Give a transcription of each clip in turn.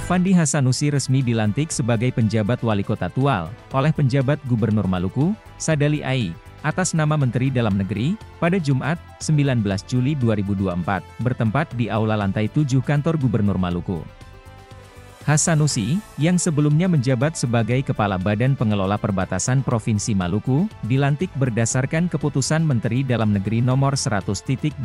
Affandi Hassanusi resmi dilantik sebagai penjabat wali kota Tual, oleh penjabat Gubernur Maluku, Sadali Ai, atas nama Menteri Dalam Negeri, pada Jumat, 19 Juli 2024, bertempat di Aula Lantai 7 Kantor Gubernur Maluku. Hassanusi, yang sebelumnya menjabat sebagai Kepala Badan Pengelola Perbatasan Provinsi Maluku, dilantik berdasarkan Keputusan Menteri Dalam Negeri Nomor 100.2.1.3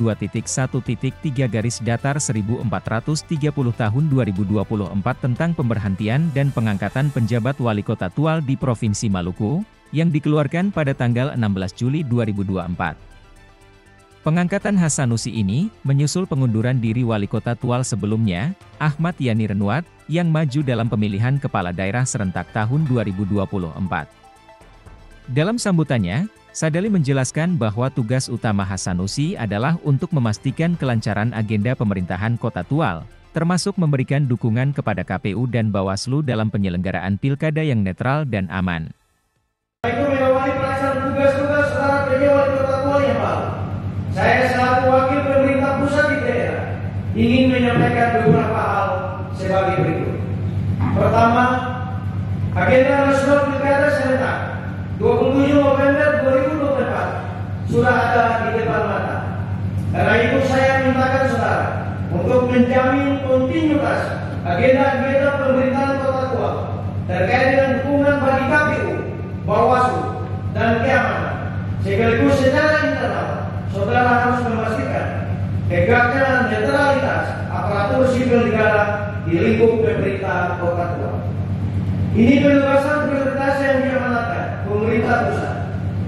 /1430 Tahun 2024 tentang pemberhentian dan pengangkatan penjabat wali kota Tual di Provinsi Maluku, yang dikeluarkan pada tanggal 16 Juli 2024. Pengangkatan Hassanusi ini, menyusul pengunduran diri wali kota Tual sebelumnya, Ahmad Yani Renuat, yang maju dalam pemilihan kepala daerah serentak tahun 2024. Dalam sambutannya, Sadali menjelaskan bahwa tugas utama Hassanusi adalah untuk memastikan kelancaran agenda pemerintahan kota Tual, termasuk memberikan dukungan kepada KPU dan Bawaslu dalam penyelenggaraan pilkada yang netral dan aman. Itu mengawali pelaksanaan tugas-tugas secara PJ Wali Kota Tual yang baru. Saya selaku wakil pemerintah pusat di daerah ingin menyampaikan beberapa hal sebagai berikut. Pertama, agenda nasional pilkada serentak 27 November 2024 sudah ada di depan mata. Karena itu saya mintakan saudara untuk menjamin kontinuitas agenda-agenda pemerintahan Kota Tual terkait dengan dukungan bagi KPU, Bawaslu, dan keamanan. Sekaligus secara internal, saudara harus memastikan tegaknya netralitas aparatur sipil negara di lingkup pemerintah Kota Tual. Ini penugasan prioritas yang diamanatkan pemerintah pusat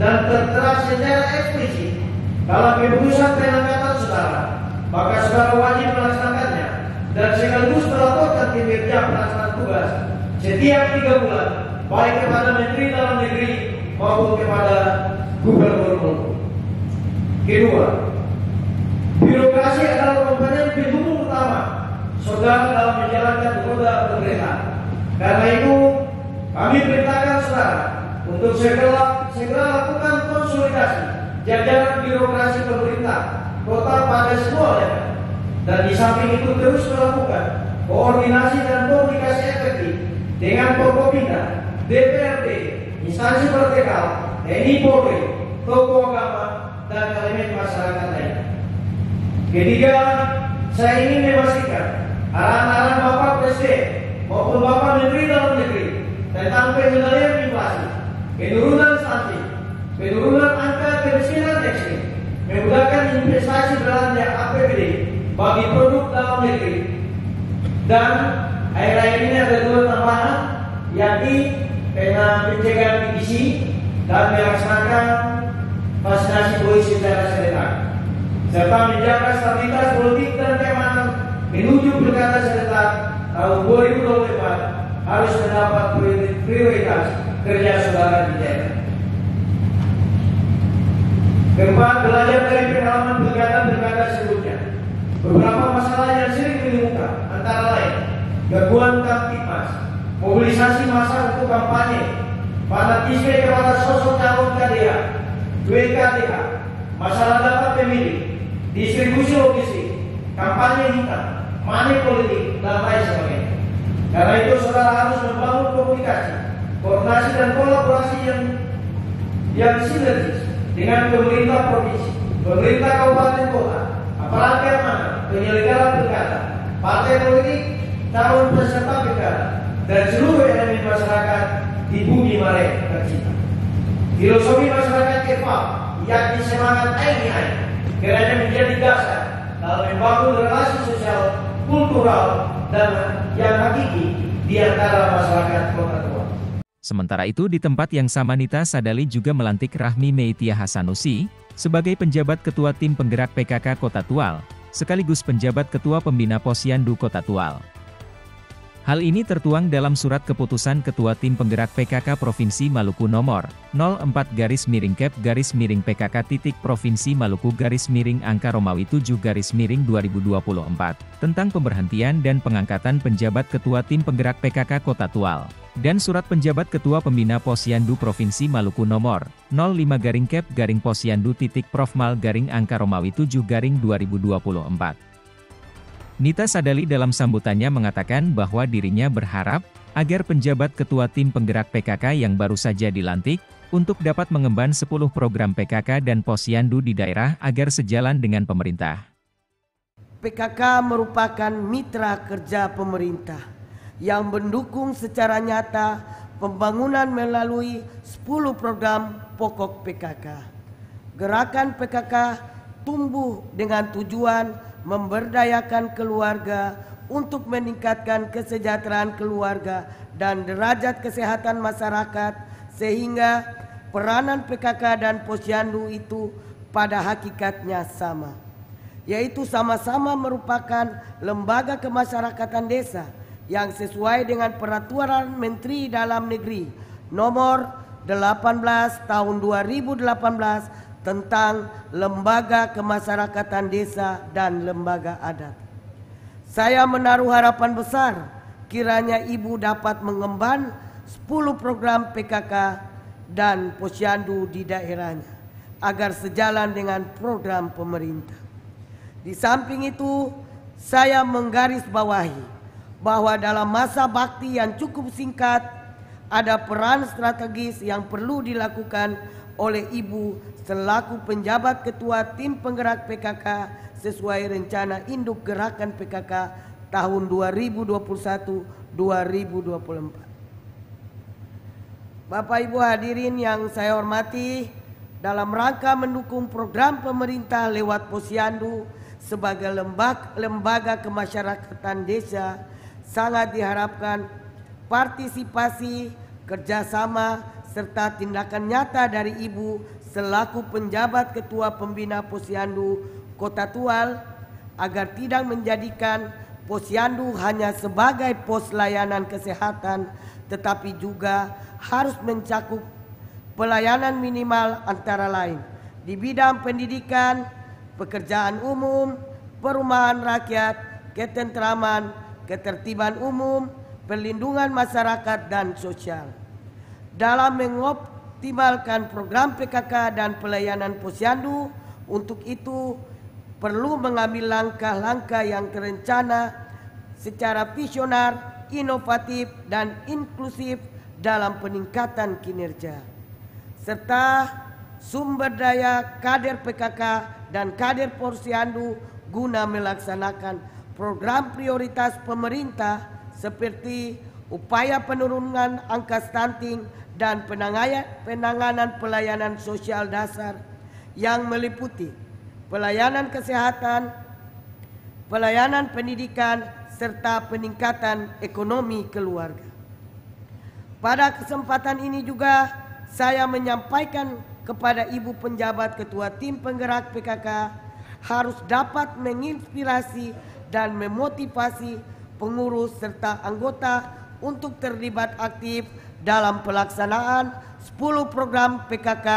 dan tertera secara eksplisit. Kalau keputusan pengangkatan saudara, maka saudara wajib melaksanakannya dan sekaligus melaporkan kinerja pelaksanaan tugas setiap 3 bulan, baik kepada Menteri Dalam Negeri maupun kepada Gubernur Maluku. Kedua, birokrasi adalah komponen pendukung utama saudara dalam menjalankan roda pemerintahan. Karena itu, kami perintahkan saudara untuk segera lakukan konsolidasi jajaran birokrasi pemerintah kota pada semua level. Dan di samping itu terus melakukan koordinasi dan komunikasi efektif dengan Forkopimda, DPRD, instansi vertikal, TNI Polri, tokoh agama, dan elemen masyarakat lain. Ketiga, saya ingin memastikan arahan-arahan Bapak Presiden maupun Bapak Menteri Dalam Negeri tentang pengendalian inflasi, penurunan stunting, penurunan angka kemiskinan ekstrim, memudahkan investasi belanja APBD bagi produk dalam negeri, dan akhir-akhir ini ada 2 tambahan, yakni pencegahan gizi dan melaksanakan vaksinasi polio secara serentak, serta menjaga stabilitas politik dan keamanan menuju pilkada serentak tahun 2024 harus mendapat prioritas kerja saudara di daerah. Keempat, belajar dari pengalaman pilkada sebelumnya. Beberapa masalah yang sering mengemuka antara lain gangguan kamtipmas, mobilisasi massa untuk kampanye, fanatisme kepada sosok calon KDA, 2KDA, masalah data pemilih, distribusi logistik, kampanye hitam, money politik, dan lain sebagainya. Karena itu saudara harus membangun komunikasi, koordinasi dan kolaborasi yang sinergis dengan pemerintah provinsi, pemerintah kabupaten kota, aparat keamanan, penyelenggara pilkada, partai politik, calon peserta pilkada, dan seluruh elemen masyarakat di bumi Malaya tercinta. Filosofi masyarakat kefal, yakni semangat aini-ain, kiranya menjadi dasar dalam membangun relasi sosial, kultural, dan yang hakiki di antara masyarakat Kota Tual. Sementara itu di tempat yang sama Nita Sadali juga melantik Rahmi Meitia Hassanusi sebagai penjabat Ketua Tim Penggerak PKK Kota Tual, sekaligus penjabat Ketua Pembina Posyandu Kota Tual. Hal ini tertuang dalam surat keputusan Ketua Tim Penggerak PKK Provinsi Maluku nomor 04-PKK Provinsi Maluku Angka Romawi 7-2024 tentang pemberhentian dan pengangkatan penjabat Ketua Tim Penggerak PKK Kota Tual, dan surat penjabat Ketua Pembina Posyandu Provinsi Maluku nomor 05-Posyandu.Profmal Angka Romawi 7-2024. Nita Sadali dalam sambutannya mengatakan bahwa dirinya berharap agar penjabat ketua tim penggerak PKK yang baru saja dilantik, untuk dapat mengemban 10 program PKK dan posyandu di daerah agar sejalan dengan pemerintah. PKK merupakan mitra kerja pemerintah yang mendukung secara nyata pembangunan melalui 10 program pokok PKK. Gerakan PKK tumbuh dengan tujuan memberdayakan keluarga untuk meningkatkan kesejahteraan keluarga dan derajat kesehatan masyarakat, sehingga peranan PKK dan posyandu itu pada hakikatnya sama, yaitu sama-sama merupakan lembaga kemasyarakatan desa yang sesuai dengan Peraturan Menteri Dalam Negeri Nomor 18 Tahun 2018 tentang Lembaga Kemasyarakatan Desa dan Lembaga Adat. Saya menaruh harapan besar kiranya Ibu dapat mengemban 10 program PKK dan posyandu di daerahnya agar sejalan dengan program pemerintah. Di samping itu, saya menggarisbawahi bahwa dalam masa bakti yang cukup singkat ada peran strategis yang perlu dilakukan oleh Ibu selaku penjabat ketua tim penggerak PKK sesuai rencana induk gerakan PKK tahun 2021-2024. Bapak Ibu hadirin yang saya hormati, dalam rangka mendukung program pemerintah lewat posyandu sebagai lembaga kemasyarakatan desa, sangat diharapkan partisipasi, kerjasama, serta tindakan nyata dari Ibu selaku penjabat ketua pembina posyandu Kota Tual agar tidak menjadikan posyandu hanya sebagai pos layanan kesehatan, tetapi juga harus mencakup pelayanan minimal antara lain di bidang pendidikan, pekerjaan umum, perumahan rakyat, ketentraman, ketertiban umum, perlindungan masyarakat dan sosial. Dalam mengoptimalkan program PKK dan pelayanan posyandu, untuk itu perlu mengambil langkah-langkah yang terencana secara visioner, inovatif, dan inklusif dalam peningkatan kinerja, serta sumber daya kader PKK dan kader posyandu guna melaksanakan program prioritas pemerintah seperti upaya penurunan angka stunting dan penanganan pelayanan sosial dasar yang meliputi pelayanan kesehatan, pelayanan pendidikan, serta peningkatan ekonomi keluarga. Pada kesempatan ini juga saya menyampaikan kepada Ibu penjabat ketua tim penggerak PKK harus dapat menginspirasi dan memotivasi pengurus serta anggota untuk terlibat aktif dalam pelaksanaan 10 program PKK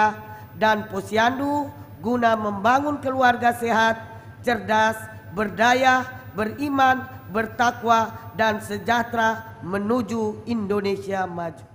dan posyandu guna membangun keluarga sehat, cerdas, berdaya, beriman, bertakwa, dan sejahtera menuju Indonesia maju.